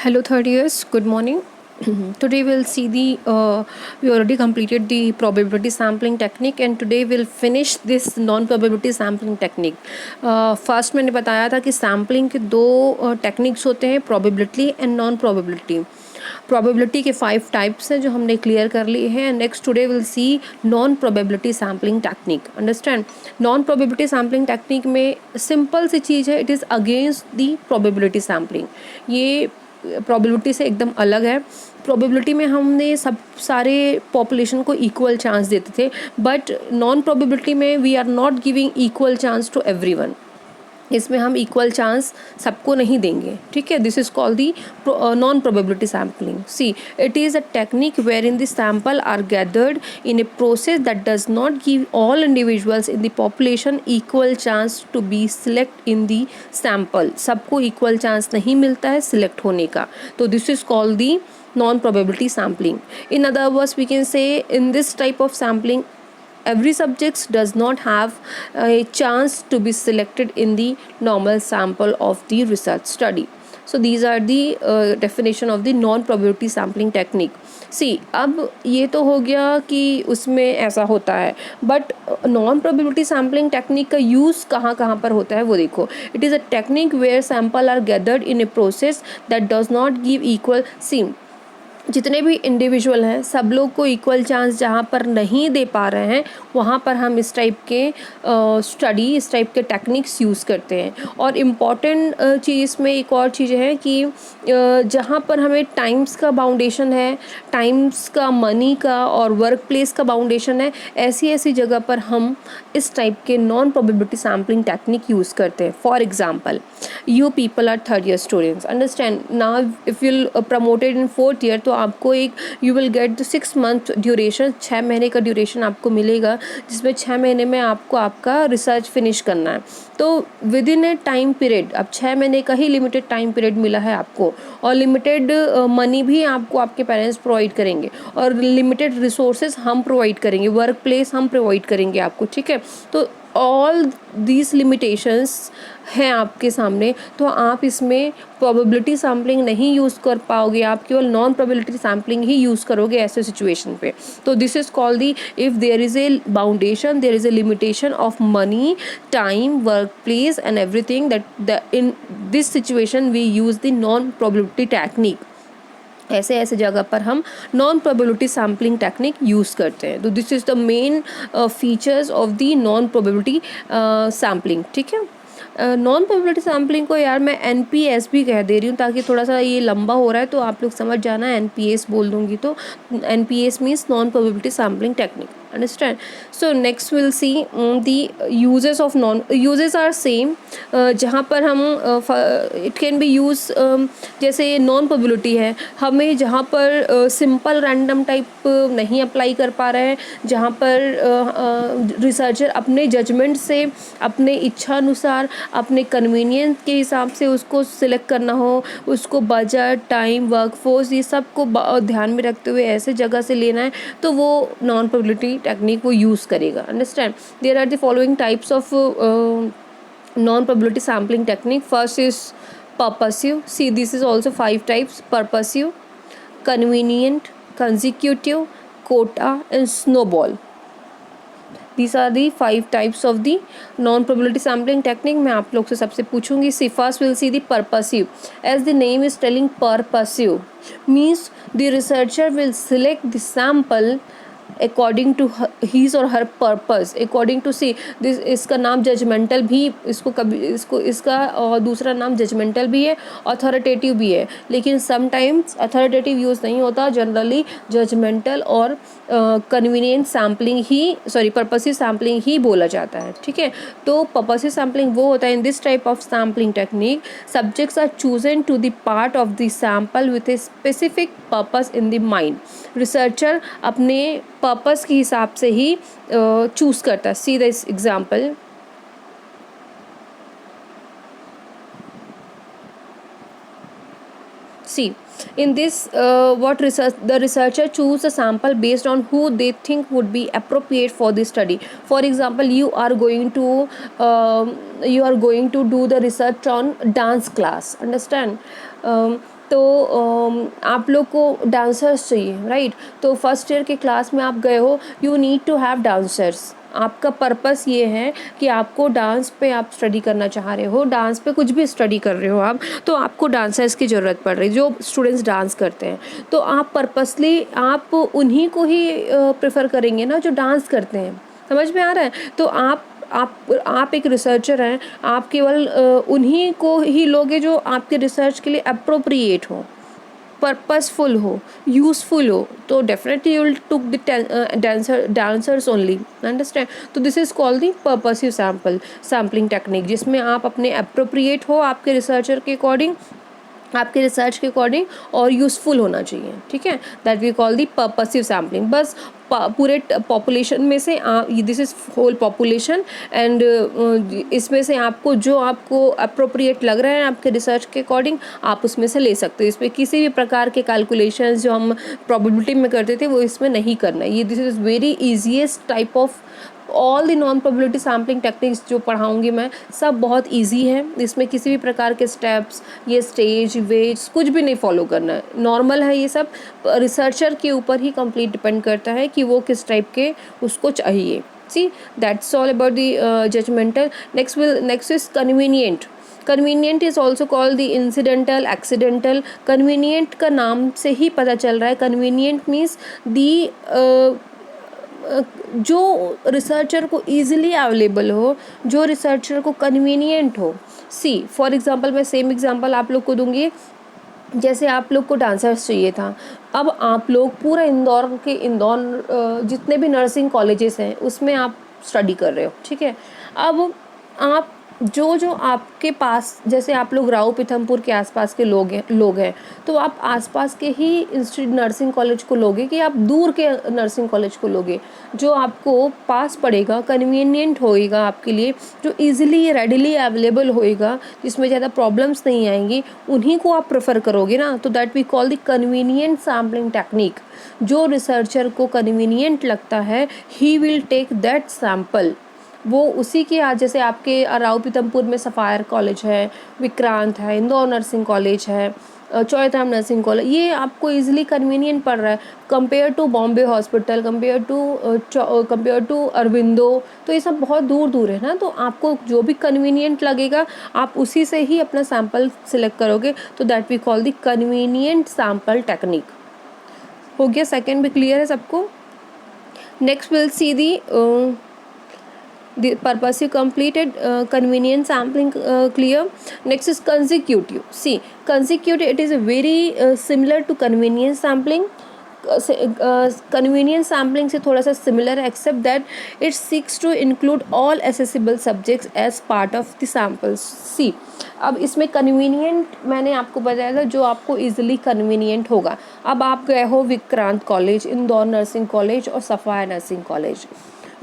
Hello, third years. Good morning. Today we'll see we already completed the probability sampling technique, and today we'll finish this non-probability sampling technique. First मैंने बताया था कि sampling के दो techniques होते हैं, probability and non-probability. Probability के 5 types हैं जो हमने clear कर लिए हैं. Next today we'll see non-probability sampling technique. Understand? Non-probability sampling technique में simple सी चीज़ है, it is against the probability sampling. ये प्रोबेबिलिटी से एकदम अलग है. प्रोबेबिलिटी में हमने सब सारे पॉपुलेशन को इक्वल चांस देते थे, बट नॉन प्रोबेबिलिटी में we are not giving equal chance to everyone. इसमें हम इक्वल चांस सबको नहीं देंगे. ठीक है, this is called the non probability sampling. See, it is a technique where in the sample are gathered in a process that does not give all individuals in the population equal chance to be select in the sample. सबको equal chance नहीं मिलता है select होने का, तो this is called the non probability sampling. In other words we can say in this type of sampling every subject does not have a chance to be selected in the normal sample of the research study. So these are the definition of the non probability sampling technique. See, अब ये तो हो गया कि उसमें ऐसा होता है, but non probability sampling technique का यूज़ कहाँ कहाँ पर होता है वो देखो. It is a technique where sample are gathered in a process that does not give equal. Seem, जितने भी इंडिविजुअल हैं सब लोग को इक्वल चांस जहाँ पर नहीं दे पा रहे हैं वहाँ पर हम इस टाइप के इस टाइप के टेक्निक्स यूज़ करते हैं. और इम्पॉर्टेंट चीज़ में एक और चीज़ है कि जहाँ पर हमें टाइम्स का बाउंडेशन है, टाइम्स का, मनी का और वर्क प्लेस का बाउंडेशन है, ऐसी ऐसी जगह पर हम इस टाइप के non probability sampling technique use करते हैं. For example, you people are third year students. Understand now, if you promoted in fourth year तो आपको एक you will get 6 month duration, 6 महीने का ड्यूरेशन आपको मिलेगा, जिसमें 6 महीने में आपको आपका रिसर्च फिनिश करना है. तो with in A time period, अब 6 महीने का ही लिमिटेड टाइम पीरियड मिला है आपको, और लिमिटेड मनी भी आपको आपके पेरेंट्स प्रोवाइड करेंगे, और लिमिटेड रिसोर्सेज हम प्रोवाइड करेंगे, वर्क प्लेस हम प्रोवाइड करेंगे आपको. ठीक है, तो ऑल दीज लिमिटेशंस हैं आपके सामने, तो आप इसमें प्रोबेबिलिटी सैम्पलिंग नहीं यूज़ कर पाओगे, आप केवल नॉन प्रोबेबिलिटी सैम्पलिंग ही यूज़ करोगे ऐसे सिचुएशन पे. तो this is called the, if there is a boundation, there is a limitation of money, time, work place and everything, that in this situation we use the non probability technique. ऐसे ऐसे जगह पर हम non probability sampling technique use करते हैं. तो this is the main features of the non probability sampling. ठीक है, नॉन प्रोबेबिलिटी सैम्पलिंग को यार मैं NPS भी कह दे रही हूँ ताकि थोड़ा सा ये लंबा हो रहा है तो आप लोग समझ जाना. NPS बोल दूँगी तो NPS means non probability sampling technique. Understand? So next we'll see the uses of uses are same. जहाँ पर हम it can be used, जैसे नॉन प्रोबेबिलिटी है, हमें जहाँ पर सिंपल रैंडम टाइप नहीं अप्लाई कर पा रहे हैं, जहाँ पर रिसर्चर अपने जजमेंट से, अपने इच्छा अनुसार, अपने कन्वीनियंस के हिसाब से उसको सिलेक्ट करना हो, उसको बजट, टाइम, वर्कफोर्स, ये सब को ध्यान में रखते हुए ऐसे जगह से लेना है, तो वो नॉन प्रोबेबिलिटी टेक्निक वो यूज़ करेगा. Understand? There are the following types of non probability sampling technique. First is purposive. See, this is also 5 types: purposive, convenient, consecutive, quota and snowball. These are the 5 types of the non-probability sampling technique. मैं आप लोग से सबसे पूछूंगी. See, first we'll see the purposive. As the name is telling, purposive means the researcher will select the sample according to his or her purpose. According to, see, this, इसका नाम judgemental भी, इसका और दूसरा नाम जजमेंटल भी है, authoritative भी है, लेकिन समटाइम्स अथॉरिटेटिव यूज़ नहीं होता, जनरली जजमेंटल और कन्वीनियंट सैम्पलिंग ही, पर्पसिव सैम्पलिंग ही बोला जाता है. ठीक है, तो पर्पसिव सैम्पलिंग वो होता है, in this type of sampling technique subjects are chosen to the part of the sample with a specific purpose in the mind. Researcher अपने पर्पस के हिसाब से ही चूज़ करता है. See this example. See, in this, the researcher choose a sample based on who they think would be appropriate for the study. For example, you are going to do the research on dance class. Understand? तो आप लोग को dancers चाहिए, right? तो first year के class में आप गए हो, you need to have dancers. आपका पर्पस ये है कि आपको डांस पे आप स्टडी करना चाह रहे हो, डांस पे कुछ भी स्टडी कर रहे हो आप, तो आपको डांसर्स की ज़रूरत पड़ रही है, जो स्टूडेंट्स डांस करते हैं। तो आप पर्पसली आप उन्हीं को ही प्रेफर करेंगे ना जो डांस करते हैं। समझ में आ रहा है? तो आप एक रिसर्चर हैं, आप केवल उन्हीं को ही लोगे जो आपके रिसर्च के लिए अप्रोप्रिएट हो, पर्पसफुल हो, यूजफुल हो। तो definitely you will took the dancers only, understand? तो this is called the purposive sampling technique, जिसमें आप अपने अप्रोप्रिएट हो आपके रिसर्चर के अकॉर्डिंग, आपके रिसर्च के अकॉर्डिंग, और यूज़फुल होना चाहिए, ठीक है? That we call the purposive sampling. बस पूरे पॉपुलेशन में से this is whole population, and इसमें से आपको जो आपको अप्रोप्रिएट लग रहा है आपके रिसर्च के अकॉर्डिंग, आप उसमें से ले सकते हो। इसमें किसी भी प्रकार के कैलकुलेशंस जो हम प्रोबेबिलिटी में करते थे वो इसमें नहीं करना है। ये this is very easiest type of all the non probability sampling techniques जो पढ़ाऊंगी मैं, सब बहुत इजी है। इसमें किसी भी प्रकार के स्टेप्स, ये स्टेज वेज कुछ भी नहीं फॉलो करना है, नॉर्मल है ये सब। रिसर्चर के ऊपर ही कंप्लीट डिपेंड करता है कि वो किस टाइप के उसको चाहिए। See, that's all about the judgemental. Next is convenient. Convenient is also called the incidental, accidental. Convenient का नाम से ही पता चल रहा है, कन्वीनियंट मीन्स दी जो रिसर्चर को ईजिली अवेलेबल हो, जो रिसर्चर को कन्वीनियंट हो। सी फॉर एग्जांपल, मैं सेम एग्जांपल आप लोग को दूंगी। जैसे आप लोग को डांसर्स चाहिए था, अब आप लोग पूरा इंदौर जितने भी नर्सिंग कॉलेजेस हैं उसमें आप स्टडी कर रहे हो, ठीक है? अब आप जो आपके पास, जैसे आप लोग राव पीथमपुर के आसपास के लोग हैं, तो आप आसपास के ही इंस्टीट्यूट नर्सिंग कॉलेज को लोगे कि आप दूर के नर्सिंग कॉलेज को लोगे? जो आपको पास पड़ेगा, कन्वीनियंट होएगा आपके लिए, जो इजीली रेडिली अवेलेबल होएगा, जिसमें ज़्यादा प्रॉब्लम्स नहीं आएंगी, उन्हीं को आप प्रेफर करोगे ना। तो that we call the convenient sampling technique. जो रिसर्चर को कन्वीनियंट लगता है, he will take that sample. वो उसी के आज, जैसे आपके राव पीथमपुर में सफ़ायर कॉलेज है, विक्रांत है, इंदौर नर्सिंग कॉलेज है, चौथाम नर्सिंग कॉलेज, ये आपको इजीली कन्वीनियंट पड़ रहा है compare to Bombay hospital, compare to Aurobindo. तो ये सब बहुत दूर दूर है ना, तो आपको जो भी कन्वीनियंट लगेगा आप उसी से ही अपना सैंपल सिलेक्ट करोगे। तो that we call the convenient sample technique. हो गया, सेकेंड भी क्लियर है सबको? Next will see the the purpose you completed, convenient sampling, clear. Next is consecutive. See, consecutive, it is a very similar to convenient sampling. Convenient sampling से थोड़ा सा similar है, except that it seeks to include all accessible subjects as part of the samples. See, अब इसमें convenient मैंने आपको बताया था, जो आपको easily convenient होगा। अब आप गए हो Vikrant college, Indore nursing college और Sapphire nursing college.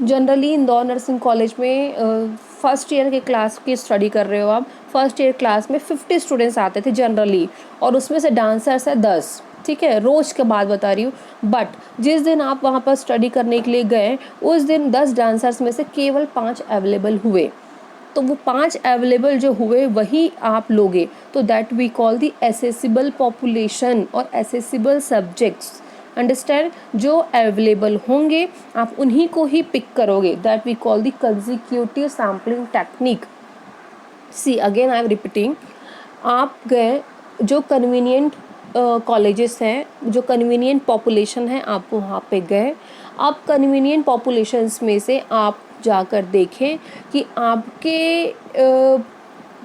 Generally Indore nursing college में फर्स्ट ईयर के क्लास की स्टडी कर रहे हो आप, फर्स्ट ईयर क्लास में 50 स्टूडेंट्स आते थे जनरली, और उसमें से डांसर्स है 10, ठीक है? रोज़ के बाद बता रही हूँ। बट जिस दिन आप वहाँ पर स्टडी करने के लिए गए, उस दिन 10 डांसर्स में से केवल 5 अवेलेबल हुए। तो वो 5 अवेलेबल जो हुए वही आप लोगे। तो that we call the accessible population और एसेसिबल सब्जेक्ट्स। अंडरस्टैंड? जो अवेलेबल होंगे आप उन्हीं को ही पिक करोगे। That we call the consecutive sampling technique. See again I am repeating, आप गए, जो कन्वीनियंट कॉलेजेस हैं, जो कन्वीनियंट पॉपुलेशन है, आप वहाँ पे गए। आप कन्वीनियंट पॉपुलेशंस में से आप जाकर देखें कि आपके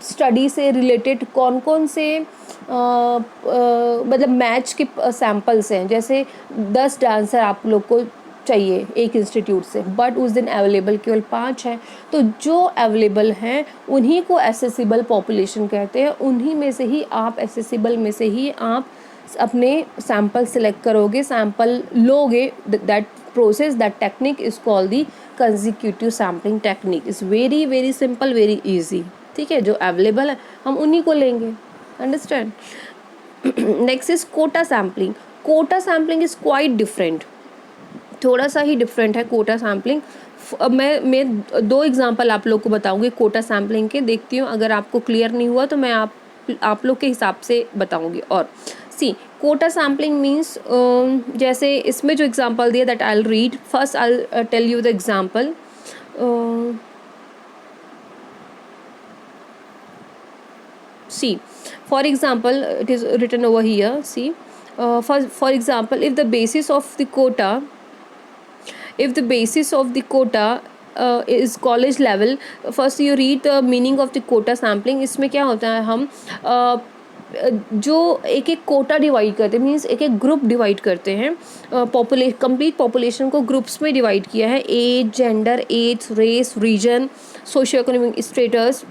स्टडी से रिलेटेड कौन कौन से मतलब मैच के सैम्पल्स हैं। जैसे 10 डांसर आप लोग को चाहिए एक इंस्टीट्यूट से, बट उस दिन अवेलेबल केवल 5 हैं। तो जो अवेलेबल हैं उन्हीं को एसेसिबल पॉपुलेशन कहते हैं, उन्हीं में से ही आप एसेसिबल में से ही आप अपने सैम्पल सिलेक्ट करोगे, सैम्पल लोगे। That process, that technique is called the consecutive sampling technique. Is very very simple, very easy, ठीक है? जो अवेलेबल है हम उन्हीं को लेंगे। Understand? Next is quota sampling. Quota sampling is quite different, थोड़ा सा ही डिफरेंट है कोटा सैम्पलिंग। मैं 2 एग्जांपल आप लोग को बताऊंगी कोटा सैम्पलिंग के, देखती हूँ अगर आपको क्लियर नहीं हुआ तो मैं आप आप लोग के हिसाब से बताऊंगी। और सी कोटा सैम्पलिंग मीन्स जैसे इसमें जो एग्जांपल दिया that I will read first, I will tell you the example. See, for example, it is written over here. See, for example, if the basis of the quota, is college level, first you read the meaning of the quota sampling. इसमें क्या होता है, हम जो एक एक Kota divide करते हैं, मीन्स एक एक ग्रुप डिवाइड करते हैं, कंप्लीट पॉपुलेशन को ग्रुप्स में डिवाइड किया है, age, gender, age, race, region, socio economic status,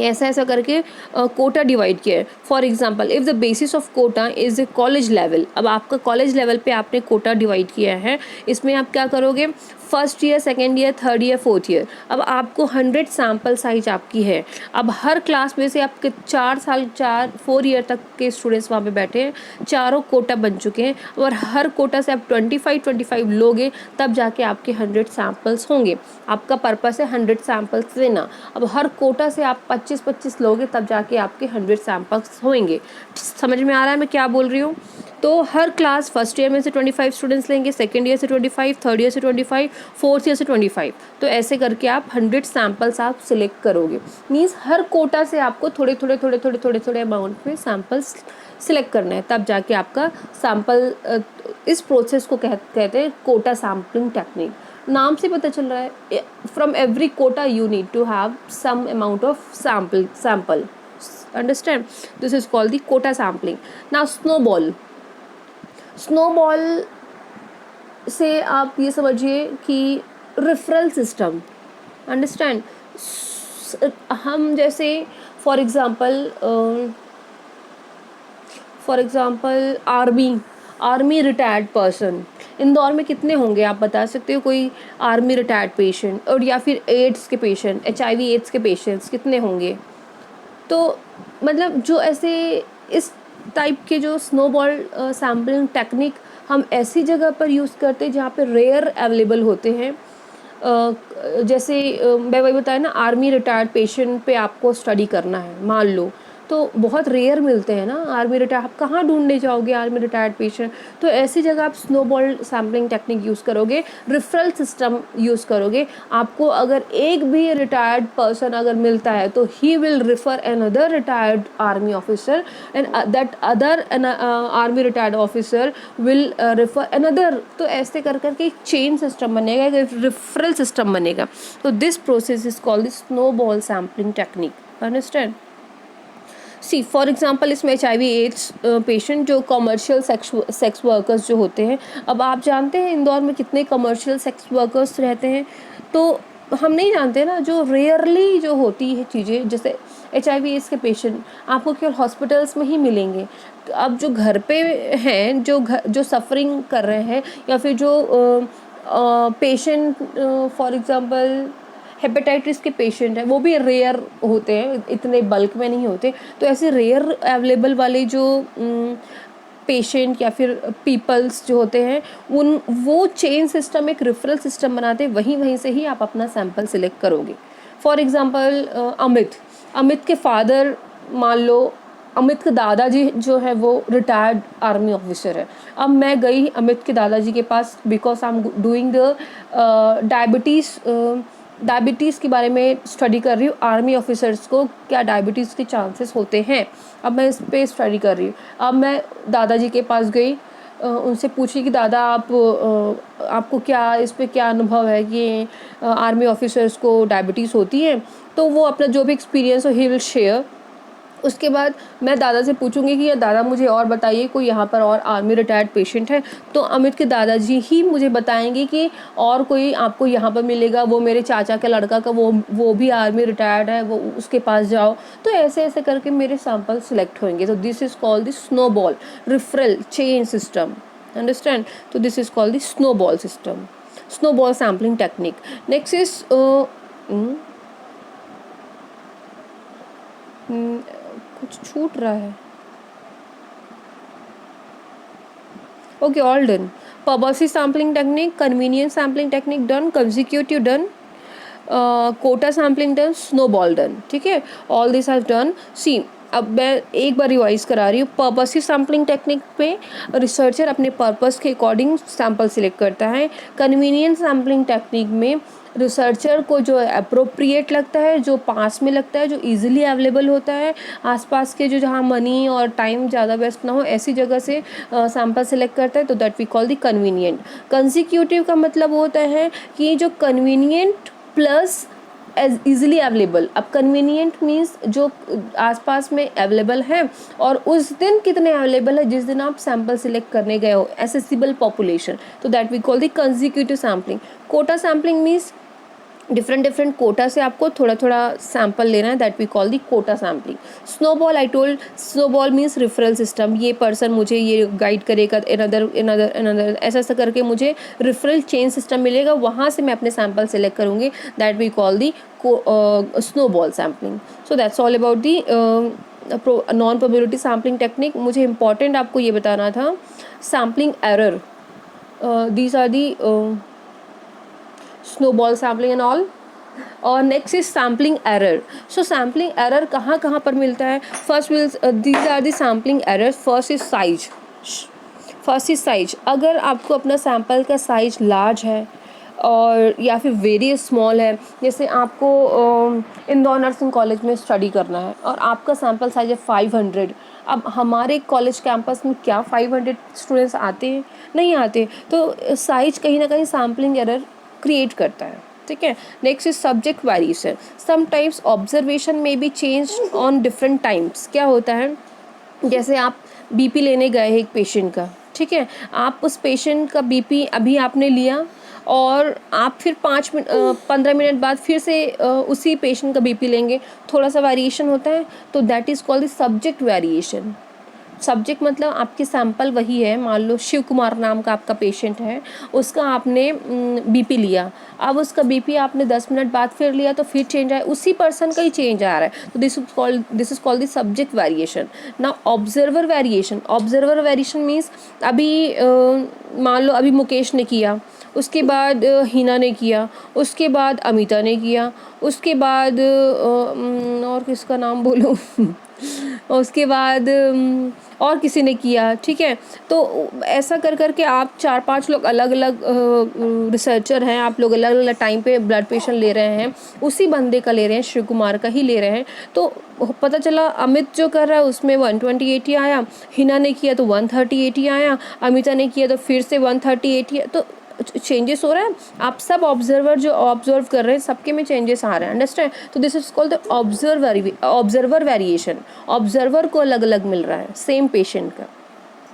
ऐसा ऐसा करके कोटा डिवाइड किया है। For example, if the basis of quota is the college level, अब आपका कॉलेज लेवल पे आपने कोटा डिवाइड किया है, इसमें आप क्या करोगे, first year, second year, third year, fourth year, अब आपको 100 सैम्पल साइज आपकी है। अब हर क्लास में से आपके 4 ईयर तक के स्टूडेंट्स वहाँ पे बैठे हैं, चारों कोटा बन चुके हैं, और हर कोटा से आप 25 लोगे तब जाके आपके 100 सैम्पल्स होंगे। आपका पर्पस है 100 सैम्पल्स लेना। अब हर कोटा से आप 25 लोगे तब जाके आपके 100 सैम्पल्स होंगे। समझ में आ रहा है मैं क्या बोल रही हूँ? तो हर क्लास फर्स्ट ईयर में से 25 स्टूडेंट्स लेंगे, सेकेंड ईयर से 25, थर्ड ईयर से 25, फोर्थ ईयर से 25, तो ऐसे करके आप 100 सैम्पल्स आप सिलेक्ट करोगे। मीन्स हर कोटा से आपको थोड़े थोड़े अमाउंट में सैम्पल्स सिलेक्ट करना है, तब जाके आपका सैम्पल, इस प्रोसेस को कहते हैं कोटा सैम्पलिंग टेक्निक। नाम से पता चल रहा है, from every quota you need to have some amount of sample, understand? This is called the quota sampling. Now snowball से आप ये समझिए कि रेफरल सिस्टम, अंडरस्टैंड? हम जैसे for example army retired person, Indore में कितने होंगे आप बता सकते हो? कोई आर्मी रिटायर्ड पेशेंट, और या फिर एड्स के पेशेंट, HIV एड्स के पेशेंट्स कितने होंगे? तो मतलब जो ऐसे इस टाइप के जो स्नोबॉल सैम्पलिंग टेक्निक हम ऐसी जगह पर यूज़ करते हैं जहाँ पे रेयर अवेलेबल होते हैं। जैसे मैं वही बताया ना, आर्मी रिटायर्ड पेशेंट पे आपको स्टडी करना है, मान लो, तो बहुत रेयर मिलते हैं ना आर्मी रिटायर्ड, आप कहाँ ढूंढने जाओगे आर्मी रिटायर्ड पेशेंट? तो ऐसी जगह आप स्नोबॉल सैम्पलिंग टेक्निक यूज़ करोगे, रेफरल सिस्टम यूज़ करोगे। आपको अगर एक भी रिटायर्ड पर्सन अगर मिलता है तो he will refer another retired army officer, and that other army retired officer will refer another. तो ऐसे कर करके एक चेन सिस्टम बनेगा, एक रेफरल सिस्टम बनेगा। तो this process is called the snowball sampling technique, understand? See for example, इसमें HIV एड्स पेशेंट जो कमर्शियल सेक्स वर्कर्स जो होते हैं, अब आप जानते हैं इंदौर में कितने कमर्शियल सेक्स वर्कर्स रहते हैं? तो हम नहीं जानते ना, जो रेयरली जो होती है चीज़ें, जैसे HIV एड्स के पेशेंट आपको केवल हॉस्पिटल्स में ही मिलेंगे। अब जो घर पे हैं, जो सफरिंग कर रहे हैं, या फिर जो पेशेंट फॉर एग्जांपल हेपेटाइटिस के पेशेंट हैं, वो भी रेयर होते हैं, इतने बल्क में नहीं होते। तो ऐसे रेयर अवेलेबल वाले जो पेशेंट या फिर पीपल्स जो होते हैं, वो चेन सिस्टम, एक रेफरल सिस्टम बनाते हैं, वहीं से ही आप अपना सैंपल सिलेक्ट करोगे। फॉर एग्जांपल अमित के फादर, मान लो अमित के दादाजी जो है वो रिटायर्ड आर्मी ऑफिसर है। अब मैं गई अमित के दादाजी के पास, because I am doing the diabetes के बारे में स्टडी कर रही हूँ, आर्मी ऑफिसर्स को क्या डायबिटीज़ के चांसेस होते हैं, अब मैं इस पे स्टडी कर रही हूँ। अब मैं दादाजी के पास गई, उनसे पूछी कि दादा आपको क्या इस पे क्या अनुभव है कि आर्मी ऑफिसर्स को डायबिटीज़ होती है? तो वो अपना जो भी एक्सपीरियंस हो ही विल शेयर। उसके बाद मैं दादा से पूछूंगी कि दादा मुझे और बताइए, कोई यहाँ पर और आर्मी रिटायर्ड पेशेंट है? तो अमित के दादाजी ही मुझे बताएंगे कि और कोई आपको यहाँ पर मिलेगा, वो मेरे चाचा के लड़का का वो भी आर्मी रिटायर्ड है, वो उसके पास जाओ। तो ऐसे ऐसे करके मेरे सैंपल सिलेक्ट होंगे। तो this is called the snowball referral chain system, understand? तो this is called the snowball system, snowball sampling technique. Next is कुछ छूट रहा है। Okay, all done. Purposive sampling technique, convenience sampling technique done, consecutive done, quota sampling done, snowball done, ठीक है? All this has done. See, अब मैं एक बार revise करा रही हूँ। पर्पसिव सैम्पलिंग टेक्निक पे रिसर्चर अपने पर्पस के अकॉर्डिंग सैंपल सिलेक्ट करता है। कन्वीनियंट सैम्पलिंग टेक्निक में रिसर्चर को जो अप्रोप्रिएट लगता है, जो पास में लगता है, जो इजीली अवेलेबल होता है, आसपास के जो जहाँ मनी और टाइम ज़्यादा वेस्ट ना हो, ऐसी जगह से सैंपल सेलेक्ट करता है, तो that we call the convenient. Consecutive का मतलब होता है कि जो convenient plus as easily available. अब कन्वीनियंट मीन्स जो आसपास में अवेलेबल है और उस दिन कितने अवेलेबल है जिस दिन आप सैंपल सिलेक्ट करने गए हो, एसेसिबल पॉपुलेशन, तो that we call the consecutive sampling. Quota sampling means different quota से आपको थोड़ा थोड़ा सैंपल लेना है, that we call the quota sampling. Snowball, I told snowball means referral system. ये पर्सन मुझे ये गाइड करेगा, अनदर ऐसा करके मुझे रिफरल चेन सिस्टम मिलेगा, वहाँ से मैं अपने सैंपल सेलेक्ट करूँगी, that we call the snowball sampling. So that's all about the non probability sampling technique. मुझे इंपॉर्टेंट आपको ये बताना था sampling error, these are the snowball sampling and all। और next is sampling error. So sampling error कहाँ कहाँ पर मिलता है? First will these are the sampling errors. First is size. अगर आपको अपना सैंपल का साइज लार्ज है और या फिर वेरी स्मॉल है, जैसे आपको इंदौर नर्सिंग कॉलेज में स्टडी करना है और आपका सैंपल साइज है 500। अब हमारे कॉलेज कैंपस में क्या 500 स्टूडेंट्स आते हैं? नहीं आते। तो साइज कहीं ना कहीं सैम्पलिंग एरर क्रिएट करता है, ठीक है। Next is subject variation. Sometimes observation में be change on different times. क्या होता है, जैसे आप बीपी लेने गए हैं एक पेशेंट का, ठीक है, आप उस पेशेंट का बीपी अभी आपने लिया और आप फिर 15 मिनट बाद फिर से उसी पेशेंट का बीपी लेंगे, थोड़ा सा वेरिएशन होता है, तो that is called the subject variation. Subject मतलब आपके सैंपल वही है, मान लो शिव कुमार नाम का आपका पेशेंट है, उसका आपने बीपी लिया, अब उसका बीपी आपने 10 मिनट बाद फिर लिया तो फिर चेंज आया, उसी पर्सन का ही चेंज आ रहा है, तो this is called the subject variation. ना ऑब्जर्वर वेरिएशन मीन्स अभी मान लो अभी मुकेश ने किया, उसके बाद हिना ने किया, उसके बाद अमिता ने किया, उसके बाद और किसका नाम बोलूँ उसके बाद और किसी ने किया, ठीक है। तो ऐसा कर कर के आप 4-5 लोग अलग अलग रिसर्चर हैं, आप लोग अलग अलग टाइम पे ब्लड प्रेशर ले रहे हैं, उसी बंदे का ले रहे हैं, शिव कुमार का ही ले रहे हैं, तो पता चला अमित जो कर रहा है उसमें 120/80 आया, हिना ने किया तो 130/80 आया, अमिता ने किया तो फिर से 130/80, तो चेंजेस हो रहा है। आप सब ऑब्जर्वर जो ऑब्जर्व कर रहे हैं सबके में चेंजेस आ रहे हैं, अंडरस्टैंड। तो this is called the observer variation. Observer को अलग अलग मिल रहा है सेम पेशेंट का।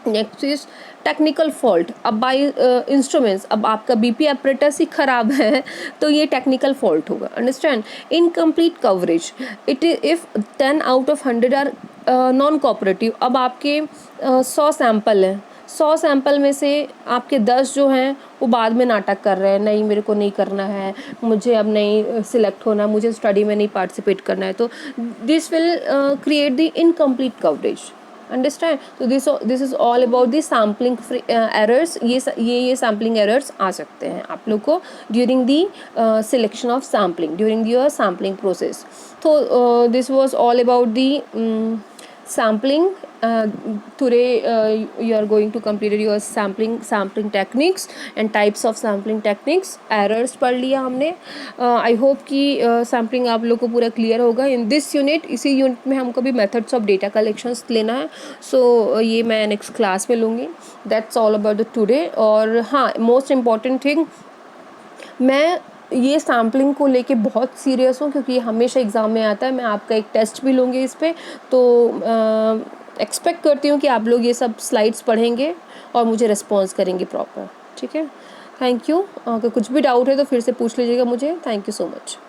Next is technical fault. अब बाई इंस्ट्रूमेंट्स, अब आपका बीपी ऑपरेटर्स ही ख़राब है तो ये टेक्निकल फॉल्ट होगा, understand. Incomplete coverage, it if 10 out of 100 are non cooperative. अब आपके 100 सैंपल हैं, 100 सैंपल में से आपके 10 जो हैं वो बाद में नाटक कर रहे हैं, नहीं मेरे को नहीं करना है, मुझे अब नहीं सिलेक्ट होना, मुझे स्टडी में नहीं पार्टिसिपेट करना है, तो this will create the incomplete coverage, understand. तो this is all about the sampling errors. ये सैम्पलिंग एरर्स आ सकते हैं आप लोग को during the selection of sampling, during your sampling process. तो this was all about the sampling. Today you are going to complete your sampling techniques and types of sampling techniques. errors पढ़ लिया हमने। I hope कि sampling आप लोग को पूरा clear होगा। इन दिस यूनिट, इसी यूनिट में हमको भी मेथड्स ऑफ डेटा कलेक्शंस लेना है, सो ये मैं नेक्स्ट क्लास में लूँगी। That's all about the today. और हाँ, मोस्ट इम्पॉर्टेंट थिंग, मैं ये सैम्पलिंग को लेके बहुत सीरियस हूँ क्योंकि ये हमेशा एग्ज़ाम में आता है। मैं आपका एक टेस्ट भी लूँगी इस पे, तो एक्सपेक्ट करती हूँ कि आप लोग ये सब स्लाइड्स पढ़ेंगे और मुझे रिस्पॉन्स करेंगे प्रॉपर, ठीक है। Thank you. अगर कुछ भी डाउट है तो फिर से पूछ लीजिएगा मुझे। Thank you so much.